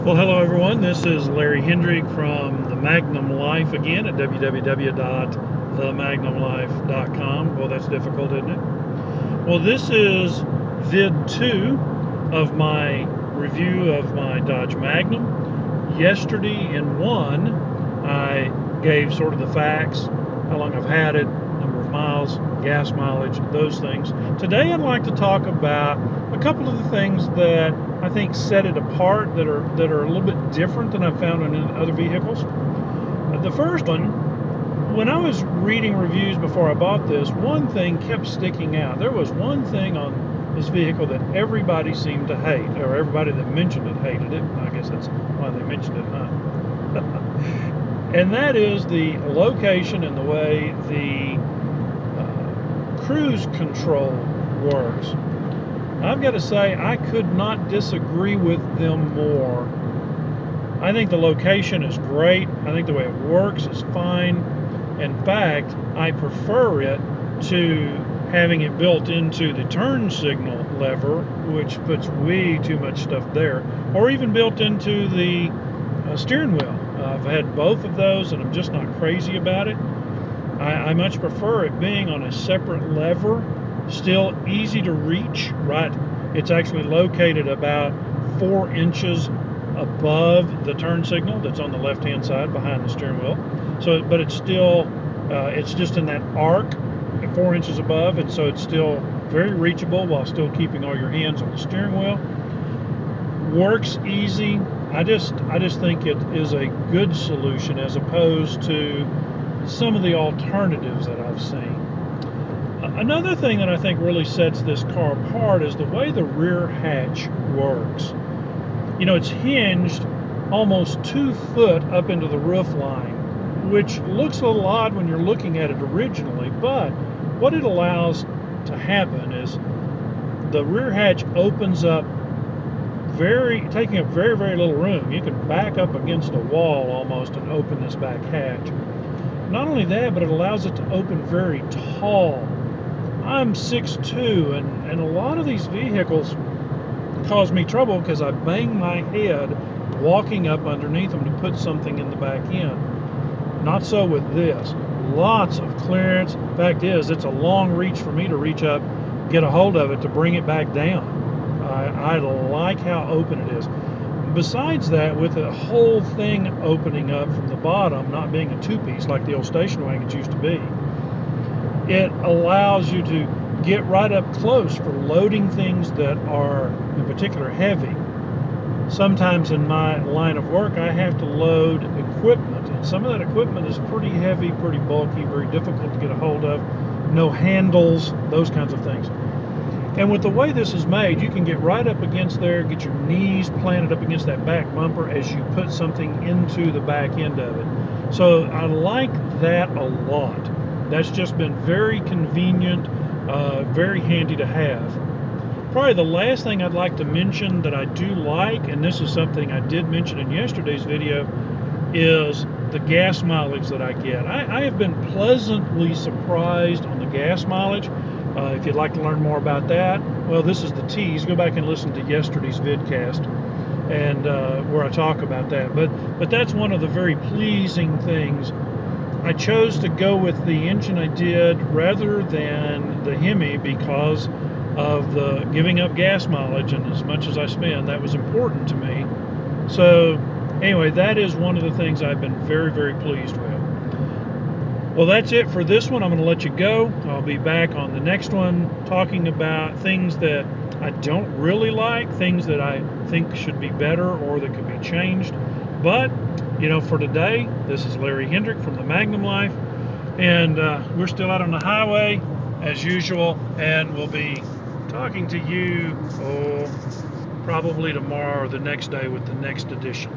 Well, hello everyone. This is Larry Hendrick from the Magnum Life again at www.themagnumlife.com. Well, that's difficult, isn't it? Well, this is vid 2 of my review of my Dodge Magnum. Yesterday in one, I gave sort of the facts, how long I've had it, number of miles, gas mileage, those things. Today I'd like to talk about a couple of the things that I think set it apart that are a little bit different than I've found in other vehicles. The first one, when I was reading reviews before I bought this, one thing kept sticking out. There was one thing on this vehicle that everybody seemed to hate, or everybody that mentioned it hated it. I guess that's why they mentioned it, huh? And that is the location and the way the cruise control works. I've got to say, I could not disagree with them more. I think the location is great. I think the way it works is fine. In fact, I prefer it to having it built into the turn signal lever, which puts way too much stuff there, or even built into the steering wheel. I've had both of those and I'm just not crazy about it. I much prefer it being on a separate lever, still easy to reach, right? It's actually located about 4 inches above the turn signal that's on the left-hand side behind the steering wheel. So, but it's still, it's just in that arc at 4 inches above, and so it's still very reachable while still keeping all your hands on the steering wheel. Works easy. I just think it is a good solution as opposed to some of the alternatives that I've seen. Another thing that I think really sets this car apart is the way the rear hatch works. You know, it's hinged almost 2 foot up into the roof line, which looks a little odd when you're looking at it originally, but what it allows to happen is the rear hatch opens up taking up very, very little room. You can back up against a wall almost and open this back hatch. Not only that, but it allows it to open very tall. I'm 6'2", and a lot of these vehicles cause me trouble because I bang my head walking up underneath them to put something in the back end. Not so with this. Lots of clearance. Fact is, it's a long reach for me to reach up, get a hold of it to bring it back down. I like how open it is. Besides that, with the whole thing opening up from the bottom, not being a two-piece like the old station wagons used to be, it allows you to get right up close for loading things that are in particular heavy. Sometimes in my line of work, I have to load equipment, and some of that equipment is pretty heavy, pretty bulky, very difficult to get a hold of, no handles, those kinds of things. And with the way this is made, you can get right up against there, get your knees planted up against that back bumper as you put something into the back end of it. So I like that a lot. That's just been very convenient, very handy to have. Probably the last thing I'd like to mention that I do like, and this is something I did mention in yesterday's video, is the gas mileage that I get. I have been pleasantly surprised on the gas mileage. If you'd like to learn more about that, well, this is the tease. Go back and listen to yesterday's vidcast, and where I talk about that. But that's one of the very pleasing things. I chose to go with the engine I did rather than the Hemi because of the giving up gas mileage, and as much as I spend, that was important to me. So anyway, that is one of the things I've been very, very pleased with. Well, that's it for this one. I'm going to let you go. I'll be back on the next one talking about things that I don't really like, things that I think should be better or that could be changed. But, you know, for today, this is Larry Hendrick from the Magnum Life, and we're still out on the highway as usual, and we'll be talking to you probably tomorrow or the next day with the next edition.